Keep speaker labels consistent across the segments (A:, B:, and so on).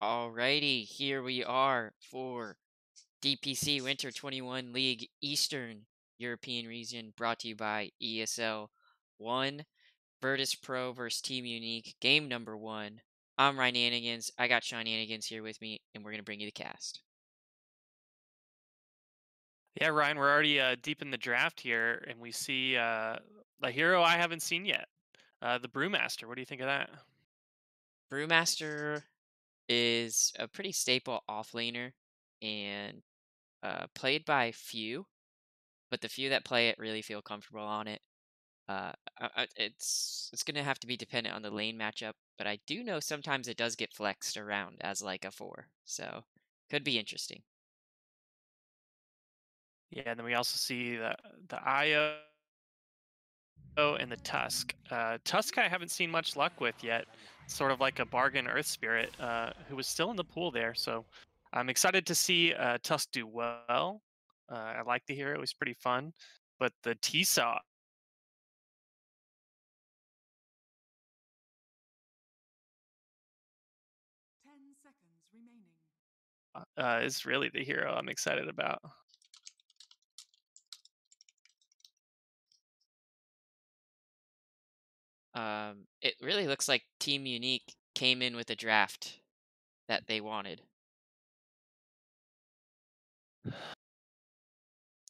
A: Alrighty, here we are for DPC Winter 21 League Eastern European region brought to you by ESL 1 Virtus Pro versus Team Unique, game number 1. I'm Ryananigans. I got Seananigans here with me, and we're going to bring you the cast.
B: Yeah, Ryan, we're already deep in the draft here, and we see a hero I haven't seen yet, the Brewmaster. What do you think of that?
A: Brewmaster is a pretty staple offlaner and played by few, but the few that play it really feel comfortable on it. It's gonna have to be dependent on the lane matchup, but I do know sometimes it does get flexed around as like a 4, so could be interesting.
B: Yeah, and then we also see the IO and the Tusk. Tusk I haven't seen much luck with yet. Sort of like a bargain Earth Spirit, who was still in the pool there. So I'm excited to see Tusk do well. I like the hero; it was pretty fun. But the T-Saw
C: 10 seconds remaining.
B: is really the hero I'm excited about.
A: It really looks like Team Unique came in with a draft that they wanted.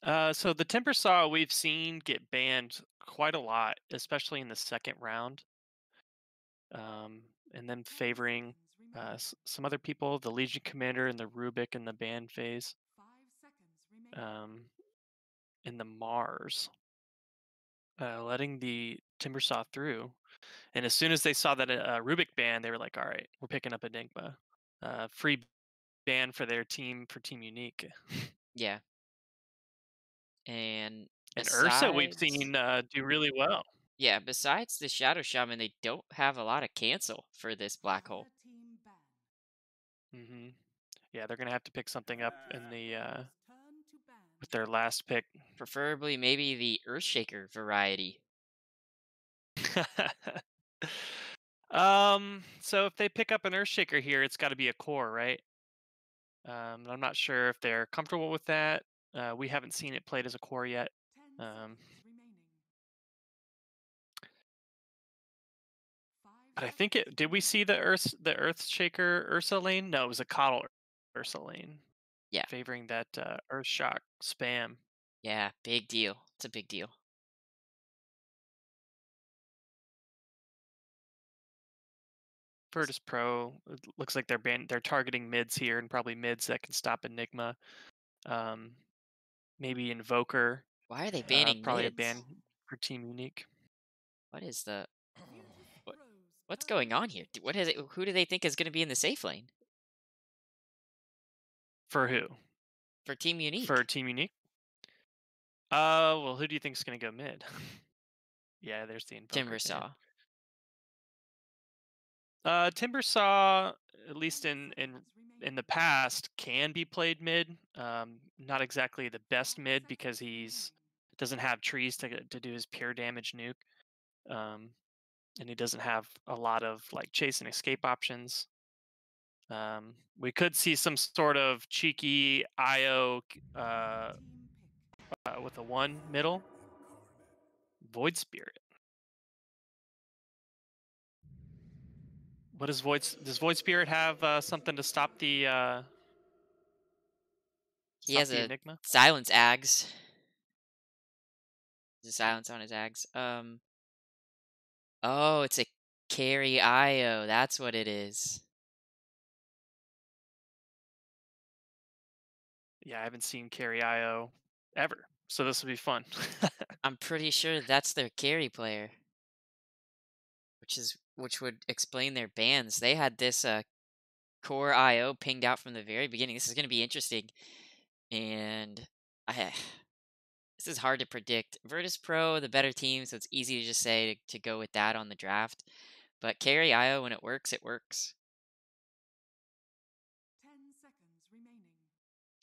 B: So the Timber Saw we've seen get banned quite a lot, especially in the second round, and then
C: 10
B: favoring
C: seconds remaining.
B: some other people, the Legion Commander and the Rubik in the ban phase,
C: 5 seconds remaining.
B: um, and the Mars, letting the Timber Saw through. And as soon as they saw that Rubik ban, they were like, "All right, we're picking up Enigma, free ban for their team for Team Unique."
A: Yeah, and
B: And Ursa we've
A: besides,
B: seen do really well.
A: yeah, besides the Shadow Shaman, they don't have a lot of cancel for this black hole.
C: Player team ban.
B: hmm Yeah, they're gonna have to pick something up in the
C: Opponent's turn to ban.
B: with their last pick.
A: Preferably maybe the Earthshaker variety.
B: So if they pick up an Earthshaker here, it's got to be a core, right? I'm not sure if they're comfortable with that. We haven't seen it played as a core yet.
C: 10
B: Um,
C: seconds remaining. 5
B: but I think
C: seconds
B: it. Did we
C: remaining.
B: see the Earthshaker Ursa lane? No, it was a Coddle Ursa lane,
A: Yeah,
B: favoring that Earth Shock spam.
A: yeah, big deal. It's a big deal.
B: Virtus Pro, it looks like they're targeting mids here, and probably mids that can stop Enigma. Um, Maybe Invoker,
A: Why are they banning
B: probably a
A: mids?
B: ban for Team Unique.
A: What is the
C: Virtus
A: what?
C: Pro's
A: What's
C: turn
A: going
C: to
A: on here?
C: pick.
A: What is it? Who do they think is going to be in the safe lane
B: For who?
A: for Team
B: For
A: Unique?
B: Team Unique? Well, who do you think is going to go mid? Yeah, there's the Invoker ban.
A: Timbersaw.
B: Timbersaw, at least
C: 10
B: in
C: seconds
B: in
C: remaining.
B: the past, can be played mid. Not exactly the best
C: 5
B: mid because
C: seconds
B: he's
C: remaining.
B: doesn't have trees to do his pure damage nuke. Um, and he doesn't have a lot of like chase and escape options. We could see some sort of cheeky IO
C: Team pick.
B: with a one middle Void Spirit. What does Void Spirit have something to
A: He
B: stop
A: has
B: the
A: a
B: Enigma?
A: silence ags. There's a silence on his ags. Oh, it's a carry IO. That's what it is.
B: Yeah, I haven't seen carry IO ever, so this will be fun.
A: I'm pretty sure that's their carry player, which would explain their bans. They had this core IO pinged out from the very beginning. This is going to be interesting, and I this is hard to predict. Virtus Pro, the better team, so it's easy to just say to go with that on the draft. But carry IO when it works, it works.
C: 10 seconds remaining.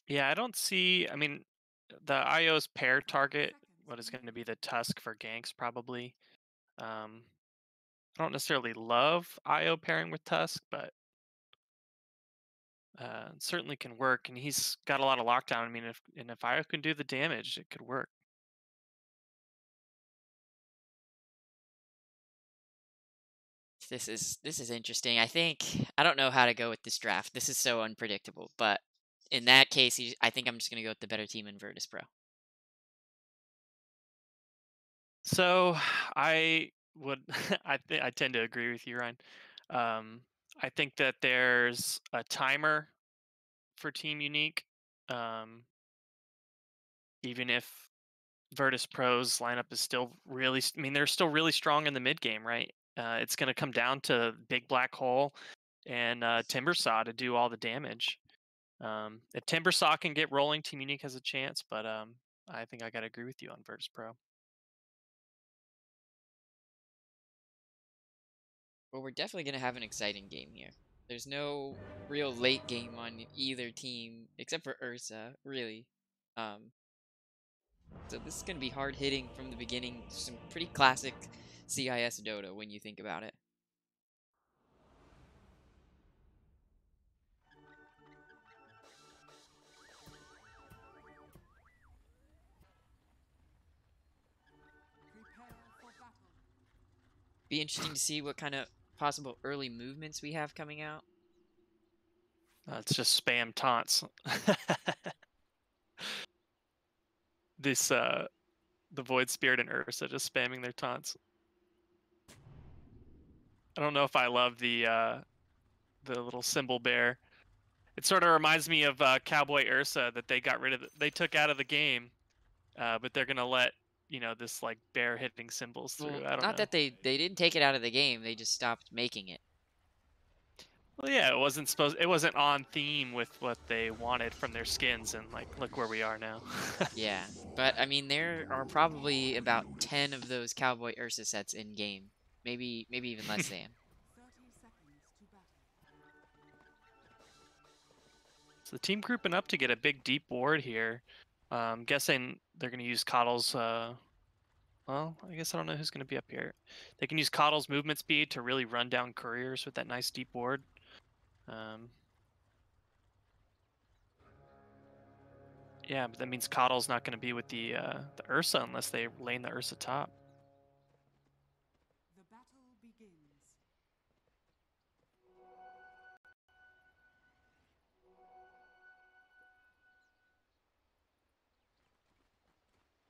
B: Yeah, I don't see. I mean, the IO's pair
C: 5
B: target,
C: seconds
B: what is going to be
C: remaining.
B: the Tusk for ganks, probably. Um, I don't necessarily love IO pairing with Tusk, but certainly can work, and he's got a lot of lockdown. I mean, if Io can do the damage, it could work.
A: This is interesting. I don't know how to go with this draft. This is so unpredictable. But in that case, I think I'm just gonna go with the better team in Virtus Pro.
B: So I would I tend to agree with you, Ryan. Um, I think that there's a timer for Team Unique. Um, even if Virtus Pro's lineup is still really, I mean, they're still really strong in the mid game, right? It's going to come down to Big Black Hole and Timbersaw to do all the damage. If Timbersaw can get rolling, Team Unique has a chance, but I think I got to agree with you on Virtus Pro.
A: Well, we're definitely gonna have an exciting game here. There's no real late game on either team except for Ursa, really. Um, so this is gonna be hard hitting from the beginning. Some pretty classic CIS Dota when you think about it.
C: Prepare for battle.
A: Be interesting to see what kind of possible early movements we have coming out.
B: It's just spam taunts. This the Void Spirit and Ursa just spamming their taunts. I don't know if I love the little symbol bear. It sort of reminds me of Cowboy Ursa that they got rid of. They took out of the game, but they're gonna let this like bear hitting symbols
A: Well,
B: through. I don't
A: not
B: know.
A: that they didn't take it out of the game, they just stopped making it.
B: Well, yeah, it wasn't on theme with what they wanted from their skins, and like look where we are now.
A: Yeah, but I mean there are probably about 10 of those Cowboy Ursa sets in game. Maybe even less than.
C: 30 seconds to battle.
B: So the team grouping up to get a big deep board here. Guessing they're gonna use Coddle's. Well, I guess I don't know who's gonna be up here. They can use Coddle's movement speed to really run down couriers with that nice deep board. Um, yeah, but that means Coddle's not going to be with the Ursa unless they lane the Ursa top.
C: The battle begins.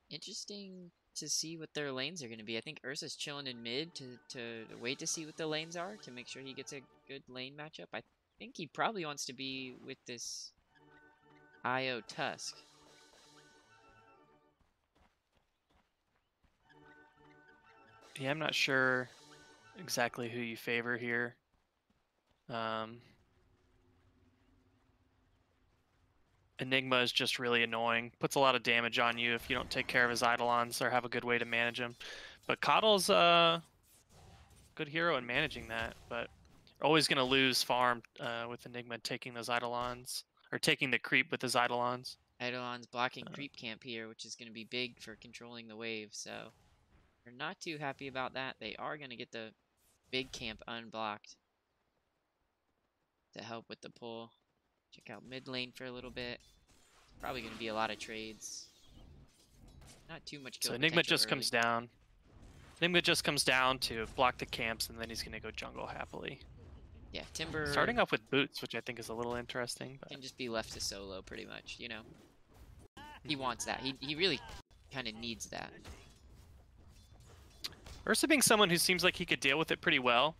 A: Interesting to see what their lanes are going to be. I think Ursa's chilling in mid to wait to see what the lanes are to make sure he gets a good lane matchup. I think he probably wants to be with this IO Tusk.
B: Yeah, I'm not sure exactly who you favor here. Enigma is just really annoying. Puts a lot of damage on you if you don't take care of his Eidolons or have a good way to manage him. But Coddle's a good hero in managing that, but always going to lose farm with Enigma taking those Eidolons, or taking the creep with his Eidolons.
A: Eidolon's blocking creep camp here, which is going to be big for controlling the wave, so they're not too happy about that. They are going to get the big camp unblocked to help with the pull. Check out mid lane for a little bit. Probably going to be a lot of trades. Not too much kill
B: So Enigma
A: potential
B: just
A: early.
B: comes down. Enigma just comes down to block the camps, and then he's going to go jungle happily.
A: Yeah, Timber
B: Starting off with boots, which I think is a little interesting. But
A: can just be left to solo pretty much, you know. He wants that. He really kind of needs that.
B: Ursa being someone who seems like he could deal with it pretty well.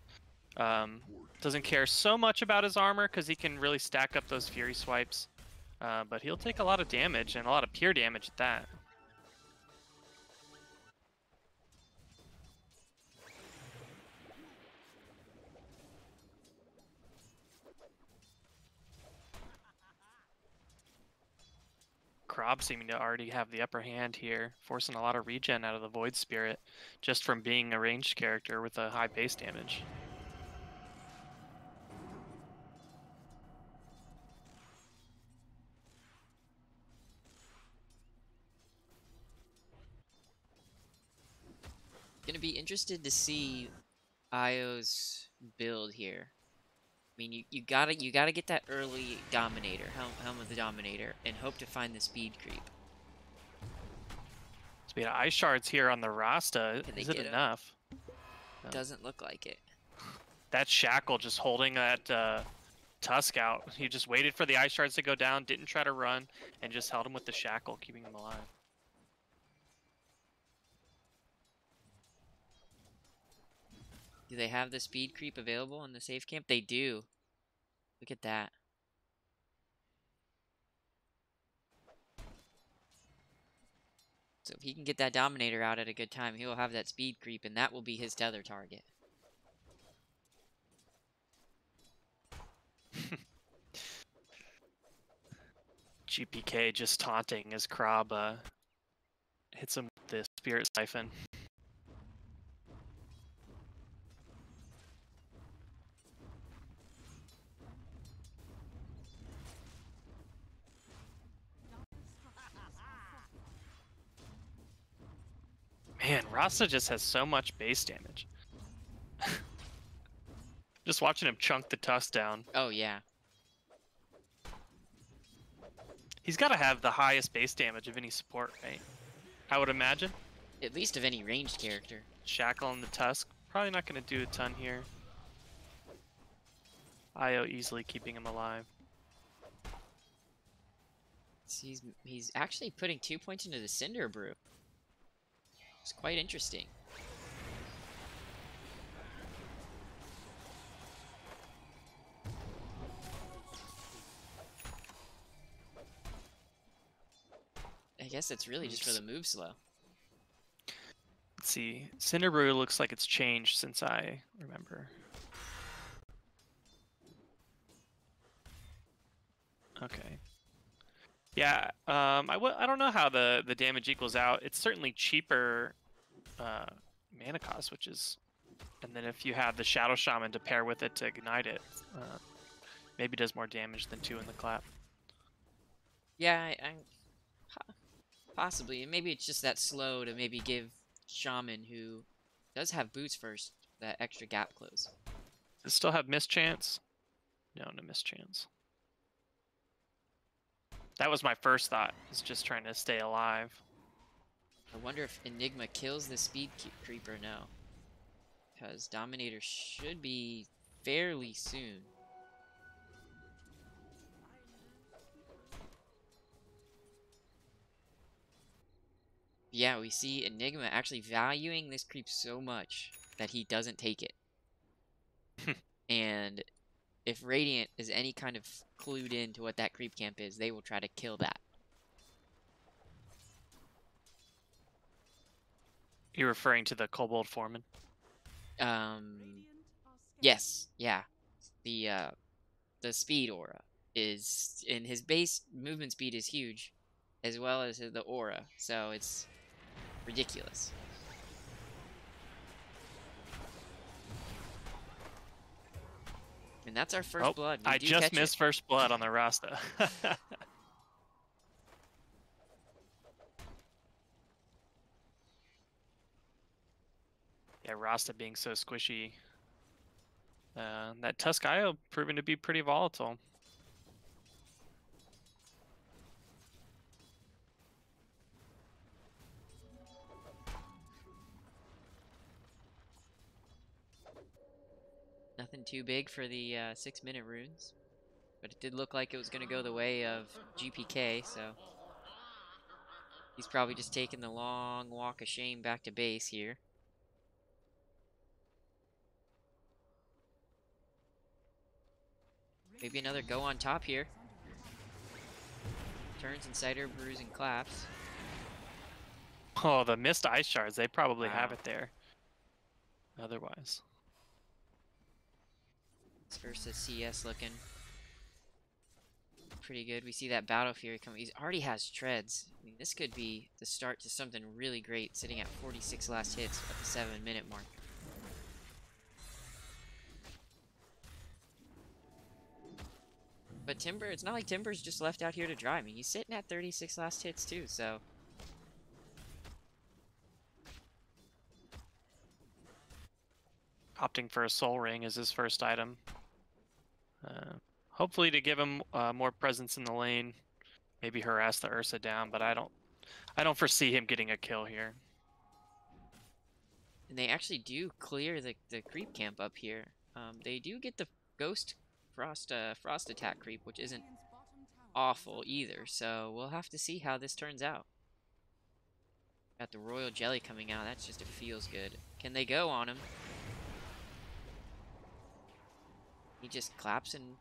B: Doesn't care so much about his armor because he can really stack up those Fury swipes. But he'll take a lot of damage, and a lot of pure damage at that. Krob seeming to already have the upper hand here, forcing a lot of regen out of the Void Spirit just from being a ranged character with a high base damage.
A: Gonna be interested to see Io's build here. mean, you gotta get that early Dominator, Helm of the Dominator, and hope to find the speed creep.
B: Speed of ice shards here on the Rasta.
A: Can they
B: Is it
A: get 'em?
B: enough? No.
A: Doesn't look like it.
B: That Shackle just holding that Tusk out. He just waited for the ice shards to go down, didn't try to run, and just held him with the Shackle, keeping him alive.
A: Do they have the speed creep available in the safe camp? They do. Look at that. So if he can get that Dominator out at a good time, he'll have that speed creep, and that will be his tether target.
B: GPK just taunting as Krob hits him with the Spirit Siphon. Man, Rasta just has so much base damage. Just watching him chunk the Tusk down.
A: Oh, yeah.
B: He's got to have the highest base damage of any support, right? I would imagine.
A: At least of any ranged character.
B: Shackle and the Tusk. Probably not going to do a ton here. IO easily keeping him alive.
A: He's actually putting 2 points into the Cinder Brew. It's quite interesting. I guess it's really just for the move slow.
B: Let's see. Cinderbrew looks like it's changed since I remember. Okay. Yeah, I don't know how the damage equals out. It's certainly cheaper mana cost, which is... And then if you have the Shadow Shaman to pair with it to ignite it, maybe does more damage than 2 in the clap.
A: Yeah, possibly. Maybe it's just that slow to maybe give Shaman, who does have boots first, that extra gap close.
B: Does it still have mischance? No mischance. That was my first thought, is just trying to stay alive.
A: I wonder if Enigma kills the speed creep or no. Because Dominator should be fairly soon. Yeah, we see Enigma actually valuing this creep so much that he doesn't take it. And if Radiant is any kind of clued in to what that creep camp is, they will try to kill that.
B: You're referring to the Kobold Foreman?
A: Yes, yeah. The speed aura is, in his base movement speed is huge, as well as the aura, so it's ridiculous. And that's our first blood.
B: I just missed first blood on the Rasta. Yeah, Rasta being so squishy. That Tusk IO proving to be pretty volatile.
A: Nothing too big for the 6-minute runes. But it did look like it was going to go the way of GPK, so... He's probably just taking the long walk of shame back to base here. Maybe another go on top here. Turns and cider brews and claps.
B: Oh, the missed ice shards. They probably have it there. Otherwise.
A: This versus CS looking pretty good. We see that Battle Fury coming. He already has treads. I mean, this could be the start to something really great, sitting at 46 last hits at the 7-minute mark. But Timber, it's not like Timber's just left out here to dry. I mean, he's sitting at 36 last hits too, so...
B: Opting for a Soul Ring as his first item. Hopefully to give him more presence in the lane, maybe harass the Ursa down, but I don't foresee him getting a kill here.
A: And they actually do clear the creep camp up here. They do get the ghost frost attack creep, which isn't
C: Radiant's bottom tower
A: awful
C: is under
A: either. So we'll have to see how this turns out. Got the royal jelly coming out. That's just, it feels good. Can they go on him? He just claps and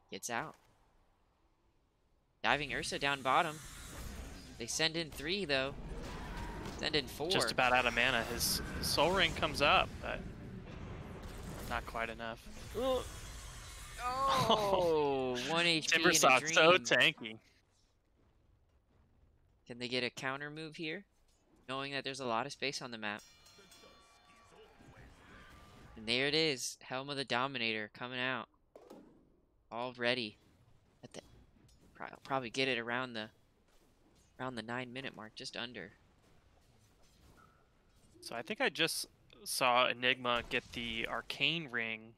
A: gets out. Diving Ursa down bottom. They send in 3 though. Send in 4.
B: Just about out of mana. His soul ring comes up, but not quite enough.
A: Oh, 1 HP in a
B: Timbersaw
A: dream.
B: so tanky.
A: Can they get a counter move here? Knowing that there's a lot of space on the map. And there it is. Helm of the Dominator coming out. All ready. At the probably get it around the 9-minute mark, just under.
B: So I think I just saw Enigma get the arcane ring.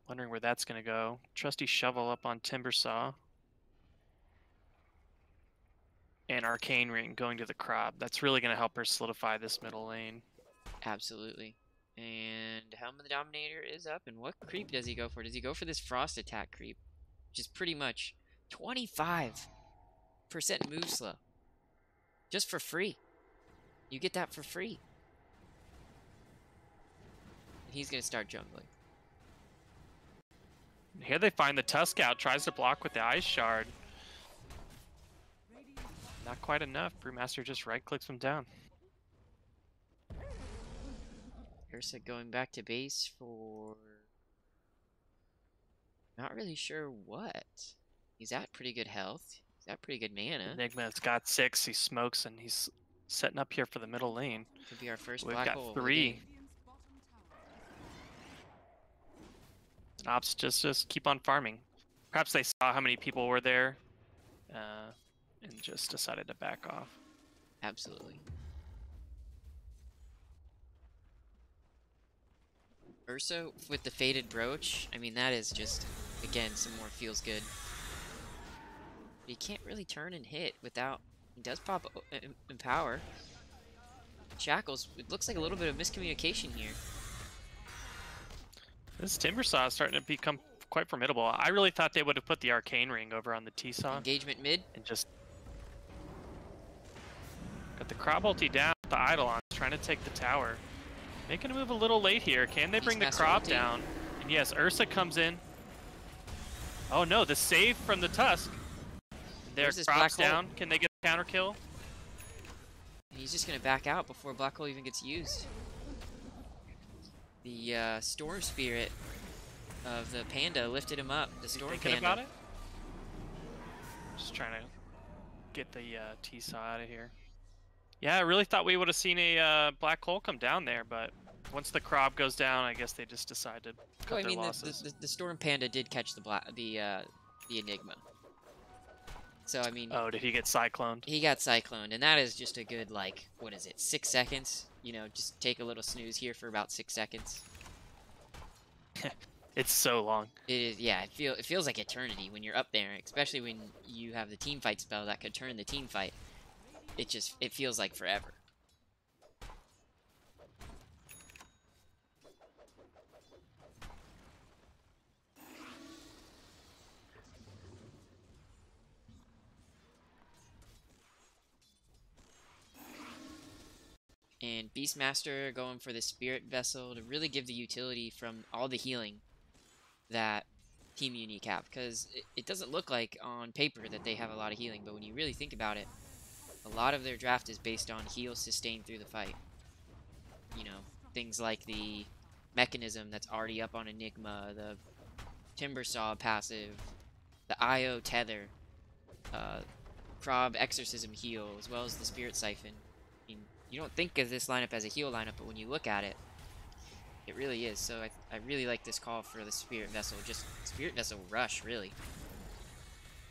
B: Wondering where that's gonna go. Trusty shovel up on Timbersaw. And arcane ring going to the crop. That's really gonna help her solidify this middle lane.
A: Absolutely. And Helm of the Dominator is up. And what creep does he go for? Does he go for this frost attack creep? Which is pretty much 25% move slow. Just for free. You get that for free. And he's going to start jungling.
B: Here they find the Tusk out. Tries to block with the Ice Shard.
C: Radiant's
B: Not quite enough. Brewmaster just right-clicks him down.
A: Ursa going back to base for... Not really sure what. He's at pretty good health. He's at pretty good mana.
B: Enigma's got 6. He smokes, and he's setting up here for the middle lane.
A: Could be our first
B: We've
A: black
B: got
A: hole of the
B: 3.
A: game.
C: Radiant's bottom tower is
B: Ops just keep on farming. Perhaps they saw how many people were there, and just decided to back off.
A: Absolutely. Ursa with the faded brooch. I mean, that is just, again, some more feels good. But he can't really turn and hit without... He does pop Empower. Shackles. It looks like a little bit of miscommunication here.
B: This Timbersaw is starting to become quite formidable. I really thought they would have put the Arcane Ring over on the T-Saw
A: Engagement mid.
B: and just got the Crab ulti down, the Eidolon trying to take the tower. Making a move a little late here. Can they bring the
A: Beastmaster
B: Crab
A: ulti.
B: down? And yes, Ursa comes in. Oh no, the save from the Tusk. There,
A: Where's this black
B: Crab's
A: hole?
B: down. Can they get the counter kill?
A: He's just going to back out before Black Hole even gets used. The Storm Spirit of the Panda lifted him up. The Storm
B: Thinking
A: Panda.
B: about it? Just trying to get the T-Saw out of here. Yeah, I really thought we would have seen a black hole come down there, but once the Crab goes down, I guess they just decide to cut
A: Well, I
B: their
A: mean,
B: losses.
A: the Storm Panda did catch the Enigma. So, I mean,
B: Oh, did he get cycloned?
A: he got cycloned, and that is just a good, like, what is it, 6 seconds? You know, just take a little snooze here for about 6 seconds.
B: It's so long.
A: It is, yeah, it feels like eternity when you're up there, especially when you have the team fight spell that could turn the team fight. It feels like forever. And Beastmaster going for the Spirit Vessel to really give the utility from all the healing that Team Unique have. Because it doesn't look like on paper that they have a lot of healing, but when you really think about it, a lot of their draft is based on heal sustain through the fight. You know, things like the mechanism that's already up on Enigma, the Timbersaw passive, the IO tether, Krob Exorcism heal, as well as the Spirit Siphon. I mean, you don't think of this lineup as a heal lineup, but when you look at it, it really is. So I really like this call for the Spirit Vessel. Just Spirit Vessel rush, really.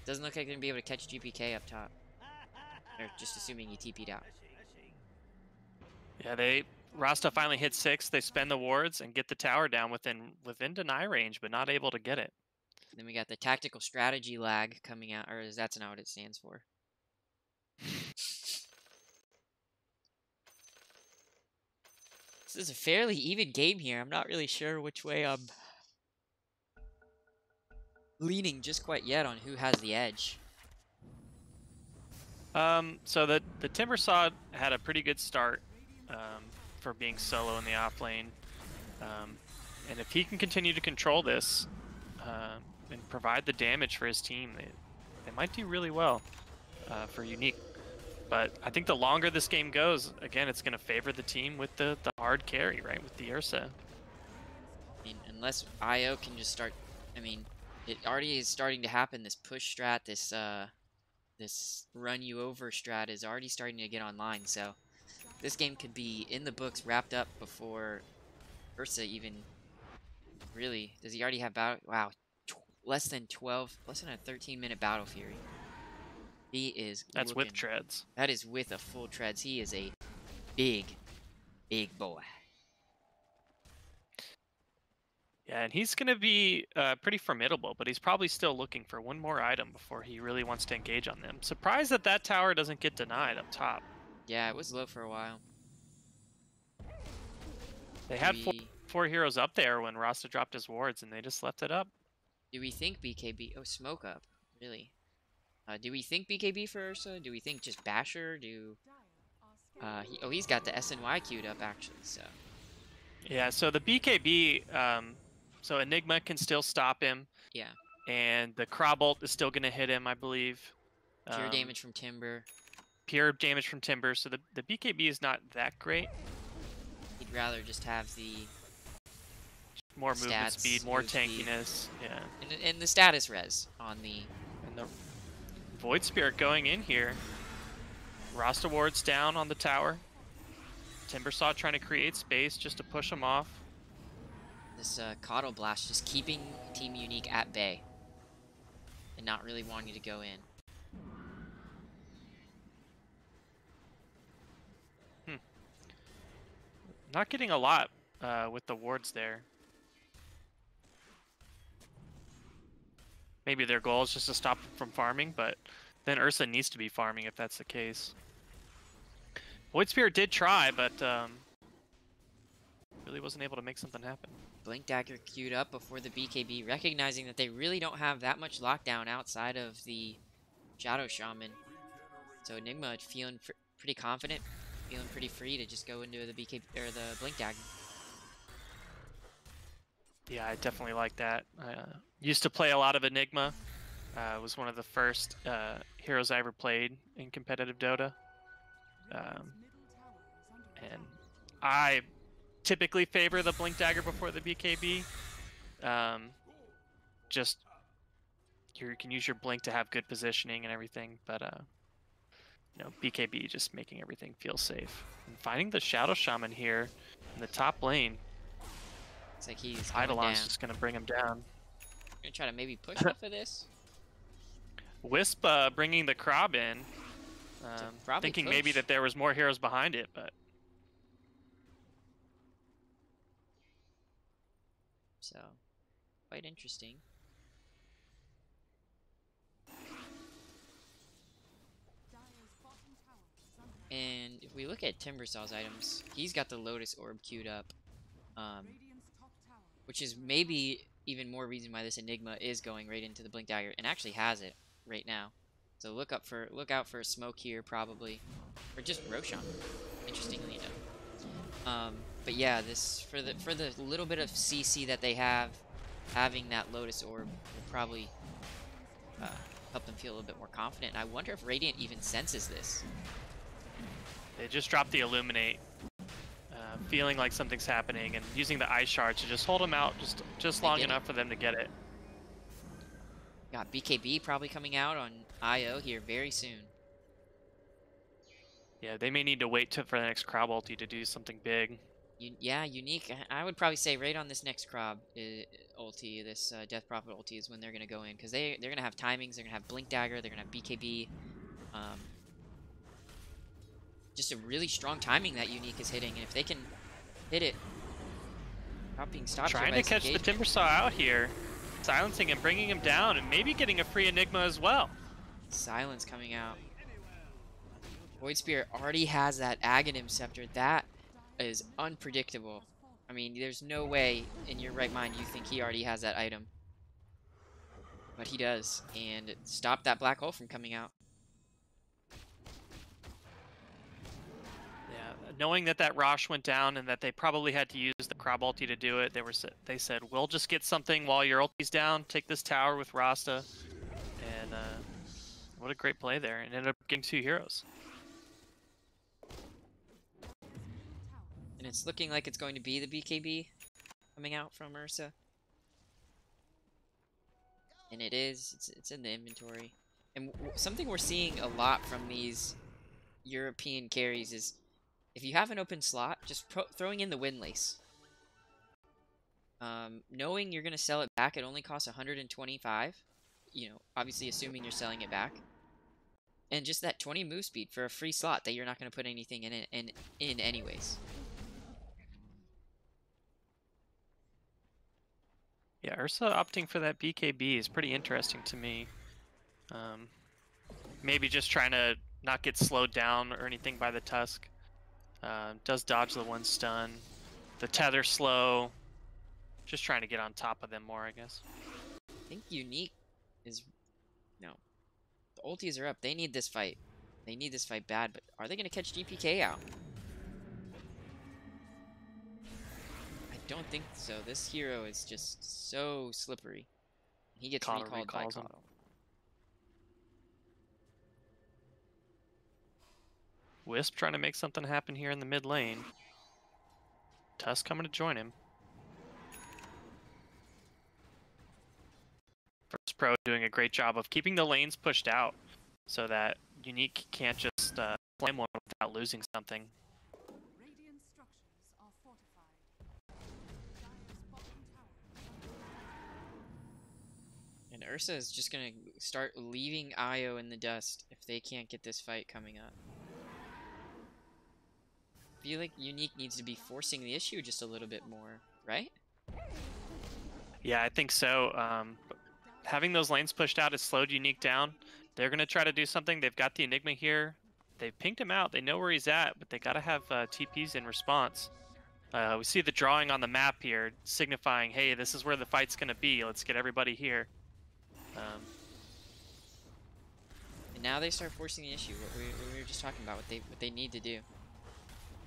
A: Doesn't look like they're going to be able to catch GPK up top. Or just assuming he TP'd out.
B: Yeah, they Rasta finally hits 6. They spend the wards and get the tower down within deny range, but not able to get it.
A: Then we got the tactical strategy lag coming out, or that's not what it stands for. This is a fairly even game here. I'm not really sure which way I'm leaning just quite yet on who has the edge.
B: So the Timbersaw had a pretty good start for being solo in the off lane. And if he can continue to control this and provide the damage for his team, they might do really well for Unique. But I think the longer this game goes, again, it's going to favor the team with the hard carry, right, with the Ursa.
A: I mean, unless IO can just start, I mean, it already is starting to happen. This push strat, this run you over strat is already starting to get online. So this game could be in the books, wrapped up before Ursa even really. Does he already have battle? Wow, less than a 13-minute battle fury. He is.
B: That's
A: looking,
B: with treads.
A: That is with a full treads. He is a big boy.
B: Yeah, and he's going to be pretty formidable, but he's probably still looking for one more item before he really wants to engage on them. Surprised that that tower doesn't get denied up top.
A: Yeah, it was low for a while.
B: They had four heroes up there when Rasta dropped his wards, and they just left it up.
A: Do we think BKB? Oh, smoke up. Really? Do we think BKB for Ursa? Do we think just Basher? He's got the SNY queued up actually. So.
B: Yeah. So the BKB. So Enigma can still stop him.
A: Yeah.
B: And the Krabbolt is still going to hit him, I believe.
A: Pure damage from Timber.
B: Pure damage from Timber. So the BKB is not that great.
A: He'd rather just have the
B: more
A: stats,
B: movement speed, more tankiness.
A: Speed.
B: Yeah.
A: And the status res on the.
B: And the Void Spirit going in here. Rasta wards down on the tower. Timbersaw trying to create space just to push him off.
A: This Coddle Blast just keeping Team Unique at bay. And not really wanting to go in.
B: Not getting a lot with the wards there. Maybe their goal is just to stop them from farming, but then Ursa needs to be farming if that's the case. Void Spirit did try, but really wasn't able to make something happen.
A: Blink Dagger queued up before the BKB, recognizing that they really don't have that much lockdown outside of the Shadow Shaman. So Enigma feeling pretty confident, feeling pretty free to just go into the BKB or the Blink Dagger.
B: Yeah, I definitely like that. I used to play a lot of Enigma. It was one of the first heroes I ever played in competitive Dota. And I typically favor the Blink Dagger before the BKB. Just you can use your Blink to have good positioning and everything, but you know, BKB just making everything feel safe. And finding the Shadow Shaman here in the top lane.
A: It's like he's
B: Eidolon's just gonna bring him down.
A: Gonna try to maybe push off of this.
B: Wisp bringing the Krob in, thinking maybe that there was more heroes behind it, but
A: so quite interesting. And if we look at Timbersaw's items, he's got the Lotus Orb queued up, which is maybe even more reason why this Enigma is going right into the Blink Dagger and actually has it right now. So look out for a smoke here probably, or just Roshan, interestingly enough. But yeah, this for the little bit of CC that they have, having that Lotus Orb will probably help them feel a little bit more confident. And I wonder if Radiant even senses this.
B: They just dropped the Illuminate, feeling like something's happening, and using the Ice Shard to just hold them out just long enough for them to get it.
A: Got BKB probably coming out on IO here very soon.
B: Yeah, they may need to wait for the next Krob ulti to do something big.
A: Yeah, Unique. I would probably say right on this next Krob ulti, this Death Prophet ulti is when they're going to go in. Because they're going to have timings, they're going to have Blink Dagger, they're going to have BKB. Just a really strong timing that Unique is hitting. And if they can Hit it. Not being stopped here
B: Trying
A: by
B: to
A: this
B: catch the
A: engagement.
B: Timbersaw out here. Silencing him, bringing him down, and maybe getting a free Enigma as well.
A: Silence coming out. Void Spirit already has that Aghanim Scepter. That is unpredictable. I mean, there's no way in your right mind you think he already has that item. But he does. And stop that black hole from coming out.
B: Yeah, knowing that that Rosh went down and that they probably had to use the Crab ulti to do it, they said, we'll just get something while your ulti's down, take this tower with Rasta. And what a great play there. And ended up getting 2 heroes.
A: And it's looking like it's going to be the BKB coming out from Ursa. And it is. It's in the inventory. And something we're seeing a lot from these European carries is if you have an open slot, just throwing in the Windlace. Knowing you're going to sell it back, it only costs 125. You know, obviously assuming you're selling it back. And just that 20 move speed for a free slot that you're not going to put anything in anyways.
B: Yeah, Ursa opting for that BKB is pretty interesting to me. Maybe just trying to not get slowed down or anything by the Tusk. Does dodge the 1 stun. The tether slow. Just trying to get on top of them more, I guess.
A: I think Unique is... No. The ultis are up. They need this fight. They need this fight bad, but are they going to catch GPK out? I don't think so. This hero is just so slippery. He gets recalled by Kato.
B: Wisp trying to make something happen here in the mid lane. Tusk coming to join him. First Pro doing a great job of keeping the lanes pushed out so that Unique can't just flame one without losing something.
C: Radiant structures are fortified. Dire's bottom tower.
A: And Ursa is just going to start leaving Io in the dust if they can't get this fight coming up. I feel like Unique needs to be forcing the issue just a little bit more, right?
B: Yeah, I think so. Having those lanes pushed out has slowed Unique down. They're going to try to do something. They've got the Enigma here. They've pinged him out. They know where he's at, but they got to have TPs in response. We see the drawing on the map here signifying, hey, this is where the fight's going to be. Let's get everybody here.
A: And now they start forcing the issue, what we were just talking about, what they need to do.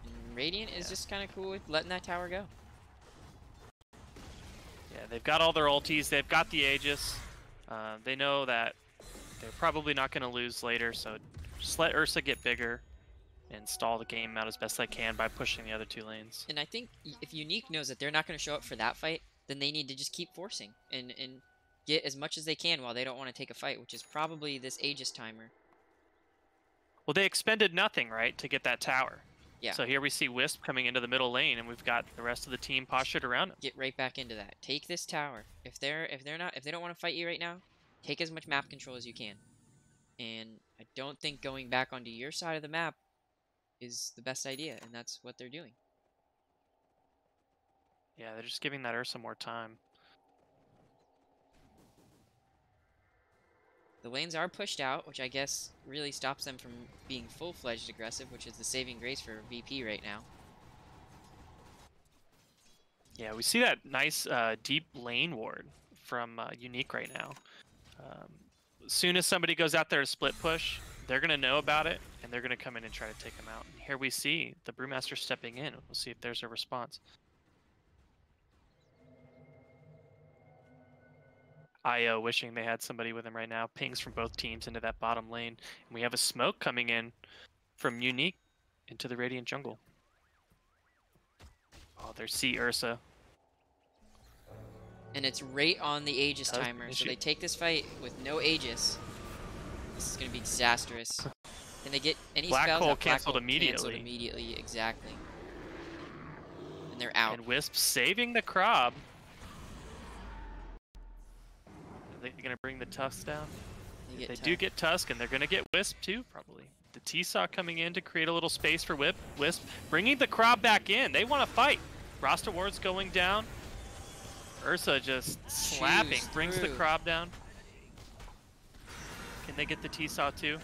A: And Radiant is just kind of cool with letting that tower go.
B: Yeah, they've got all their ultis. They've got the Aegis. They know that they're probably not going to lose later, so just let Ursa get bigger and stall the game out as best they can by pushing the other 2 lanes.
A: And I think if Unique knows that they're not going to show up for that fight, then they need to just keep forcing and get as much as they can while they don't want to take a fight, which is probably this Aegis timer.
B: Well, they expended nothing, right, to get that tower.
A: Yeah.
B: So here we see Wisp coming into the middle lane, and we've got the rest of the team postured around him.
A: Get right back into that. Take this tower. If they don't want to fight you right now, take as much map control as you can. And I don't think going back onto your side of the map is the best idea, and that's what they're doing.
B: Yeah, they're just giving that Ursa more time.
A: The lanes are pushed out, which I guess really stops them from being full-fledged aggressive, which is the saving grace for VP right now.
B: Yeah, we see that nice deep lane ward from Unique right now. As soon as somebody goes out there to split push, they're going to know about it, and they're going to come in and try to take them out. And here we see the Brewmaster stepping in. We'll see if there's a response. Io wishing they had somebody with him right now. Pings from both teams into that bottom lane. And we have a smoke coming in from Unique into the Radiant jungle. Oh, there's C Ursa.
A: And it's right on the Aegis timer, so they take this fight with no Aegis. This is going to be disastrous. Can they get any
B: Black
A: spells?
B: hole canceled immediately.
A: Canceled immediately, exactly. And they're out.
B: And Wisp saving the Krob. Are they going to bring the Tusk down? They do get Tusk, and they're going to get Wisp too, probably. The T-Saw coming in to create a little space for Wisp, bringing the Krob back in. They want to fight. Rasta Ward's going down. Ursa just slapping,
A: Chews
B: brings the
A: through.
B: crab down. Can they get the T-Saw too?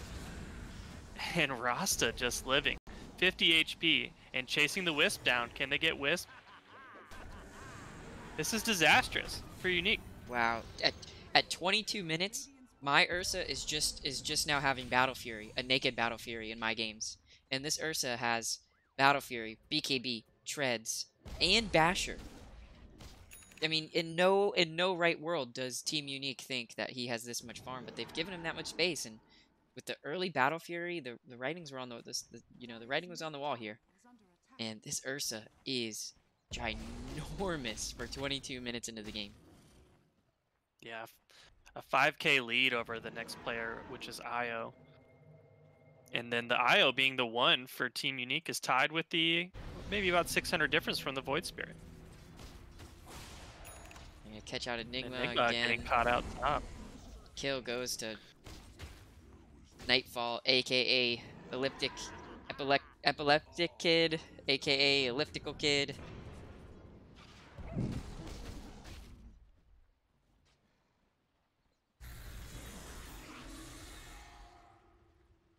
B: And Rasta just living. 50 HP and chasing the Wisp down. Can they get Wisp? This is disastrous for Unique.
A: Wow. At 22 minutes, my Ursa is just now having Battle Fury, a naked Battle Fury in my games. And this Ursa has Battle Fury, BKB, Treads, and Basher. I mean, in no right world does Team Unique think that he has this much farm, but they've given him that much space. And with the early Battle Fury, the writings were on the writing was on the wall here. And this Ursa is ginormous for 22 minutes into the game.
B: Yeah, a 5k lead over the next player, which is IO. And then the IO being the one for Team Unique is tied with the maybe about 600 difference from the Void Spirit.
A: I'm gonna catch out Enigma
B: Enigma
A: again.
B: getting caught out top.
A: Kill goes to Nightfall, aka Epileptic Kid, aka Elliptical Kid.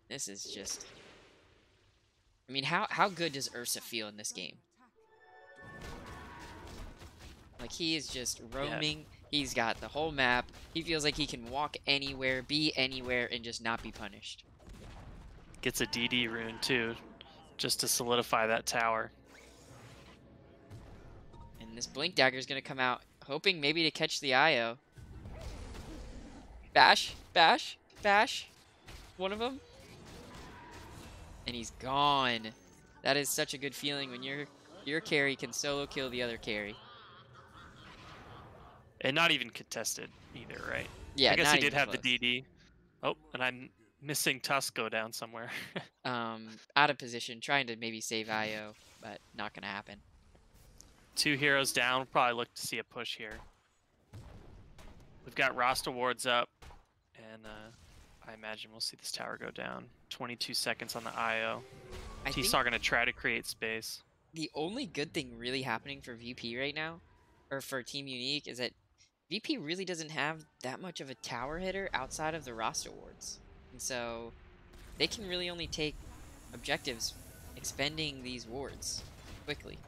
A: This is just... I mean, how good does Ursa feel in this game? Like, he is just roaming. Yeah. He's got the whole map. He feels like he can walk anywhere, be anywhere, and just not be punished.
B: Gets a DD rune, too, just to solidify that tower.
A: And this Blink Dagger is going to come out, hoping maybe to catch the IO. Bash, bash, bash. One of them. And he's gone. That is such a good feeling when your carry can solo kill the other carry.
B: And not even contested either, right?
A: Yeah,
B: I guess
A: not
B: he did
A: even
B: have
A: close.
B: the DD. Oh, and I'm missing Tusk go down somewhere.
A: Out of position, trying to maybe save IO, but not gonna happen.
B: 2 heroes down. We'll probably look to see a push here. We've got Rasta wards up, and I imagine we'll see this tower go down. 22 seconds on the IO. T-Saw gonna try to create space.
A: The only good thing really happening for VP right now, or for Team Unique, is that VP really doesn't have that much of a tower hitter outside of the roster wards. And so they can really only take objectives expending these wards quickly.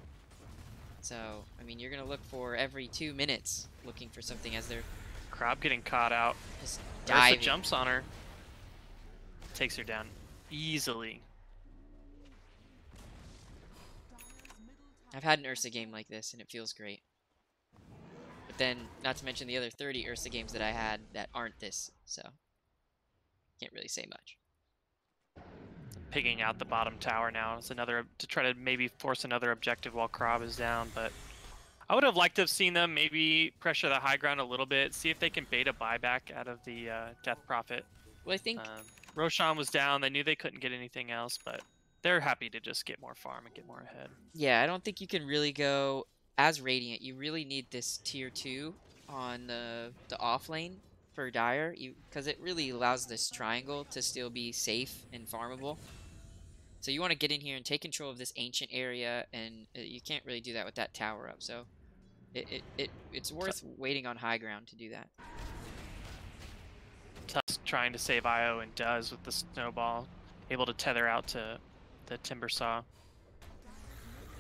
A: So, I mean, you're going to look for every 2 minutes looking for something as they're...
B: Crab getting caught out.
A: Just diving.
B: Ursa jumps on her. Takes her down easily.
A: I've had an Ursa game like this, and it feels great. But then, not to mention the other 30 Ursa games that I had that aren't this, so can't really say much.
B: Pigging out the bottom tower now is another to try to maybe force another objective while Krob is down, but I would have liked to have seen them maybe pressure the high ground a little bit, see if they can bait a buyback out of the Death Prophet.
A: Well, I think
B: Roshan was down. They knew they couldn't get anything else, but they're happy to just get more farm and get more ahead.
A: Yeah, I don't think you can really go as Radiant. You really need this tier 2 on the off lane for Dire, because it really allows this triangle to still be safe and farmable. So you want to get in here and take control of this ancient area, and you can't really do that with that tower up. So it's worth waiting on high ground to do that.
B: Tusk trying to save IO and does with the snowball, able to tether out to the Timber Saw.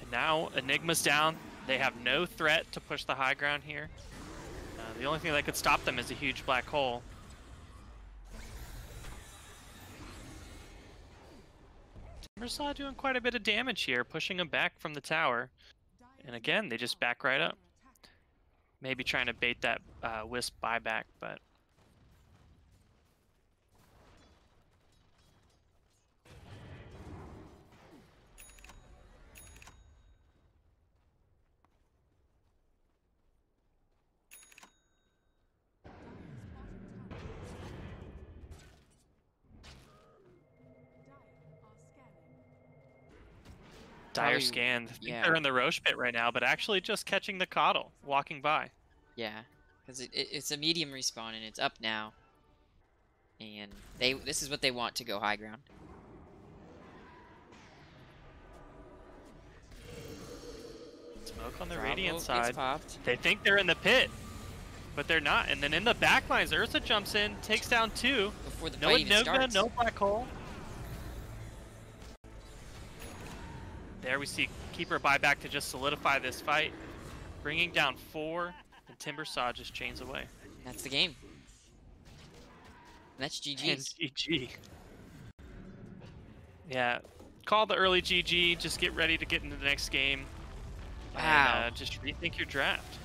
B: And now Enigma's down. They have no threat to push the high ground here. The only thing that could stop them is a huge black hole. Timber Saw doing quite a bit of damage here, pushing them back from the tower. And again, they just back right up. Maybe trying to bait that Wisp buyback, but... Dire scanned. I think they're in the Roche pit right now, but actually just catching the Coddle, walking by.
A: Yeah, because it's a medium respawn and it's up now. And this is what they want to go high ground.
B: Smoke on the
A: Bravo
B: Radiant
A: gets
B: side.
A: popped.
B: They think they're in the pit, but they're not. And then in the backlines, Ursa jumps in, takes down 2.
A: Before the
B: No
A: fight even
B: Inugna,
A: starts.
B: no Black Hole. There we see Keeper buy back to just solidify this fight. Bringing down 4, and Timbersaw just chains away.
A: That's the game. And that's
B: And
A: GG's.
B: GG. Yeah, call the early GG. Just get ready to get into the next game.
A: Wow.
B: And just rethink your draft.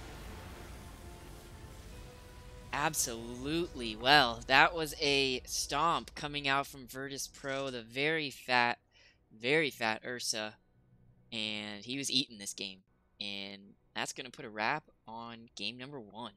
A: Absolutely. Well, that was a stomp coming out from Virtus Pro, the very fat Ursa. And he was eating this game. And that's going to put a wrap on game number 1.